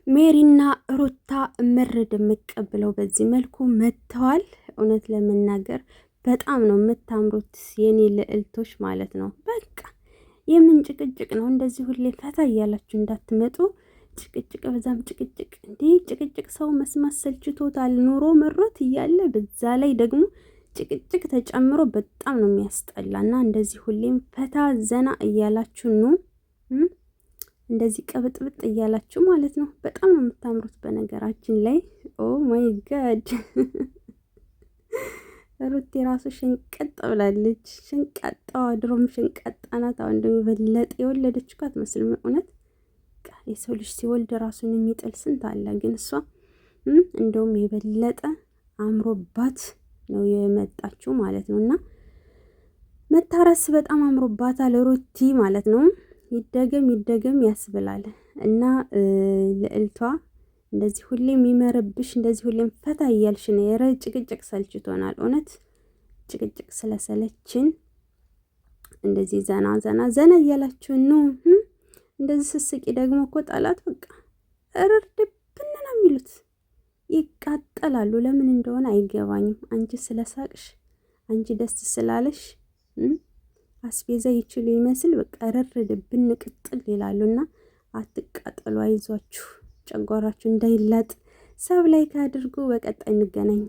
ሜሪና ሩታ ምር ድምቅ ብለው በዚህ መልኩ መጥተዋል። እውነት ለመናገር በጣም ነው የምታምሩት የኔ ልዕልቶች ማለት ነው። በቃ የምን ጭቅጭቅ ነው? እንደዚህ ሁሌ ፈታ እያላችሁ እንዳትመጡ። ጭቅጭቅ በዛም ጭቅጭቅ እንዲህ ጭቅጭቅ ሰው መስማት ሰልችቶታል። ኑሮ መሮት እያለ በዛ ላይ ደግሞ ጭቅጭቅ ተጨምሮ በጣም ነው የሚያስጠላና እንደዚህ ሁሌም ፈታ ዘና እያላችሁ ነው እንደዚህ ቀብጥብጥ እያላችሁ ማለት ነው። በጣም ነው የምታምሩት በነገራችን ላይ። ኦ ማይ ጋድ ሩት የራሱ ሽንቀጥ ብላለች። ሽንቀጣዋ ድሮም ሽንቀጣ ናት። አሁን ደግሞ በለጠ የወለደች እኮ አትመስልም። እውነት የሰው ልጅ ሲወልድ ራሱን የሚጥል ስንት አለ። ግን እሷ እንደውም የበለጠ አምሮባት ነው የመጣችው ማለት ነው። እና መታረስ በጣም አምሮባታል ሩቲ ማለት ነው። ይደገም ያስብላል። እና ልዕልቷ እንደዚህ ሁሌም የሚመረብሽ እንደዚህ ሁሌም ፈታ እያልሽ ነው። የረ ጭቅጭቅ ሰልችቶናል። እውነት ጭቅጭቅ ስለሰለችን እንደዚህ ዘና እያላችሁ ነው። እንደዚህ ስስቂ ደግሞ እኮ ጠላት በቃ እርድብን ነው የሚሉት፣ ይቃጠላሉ። ለምን እንደሆነ አይገባኝም። አንቺ ስለሳቅሽ፣ አንቺ ደስ ስላለሽ አስቤዛ ይችሉ ይመስል በቃ ድብን ቅጥል ይላሉና አትቃጠሉ፣ አይዟችሁ፣ ጨጓራችሁ እንዳይላጥ። ሰብ ላይ ካድርጉ። በቀጣይ እንገናኝ።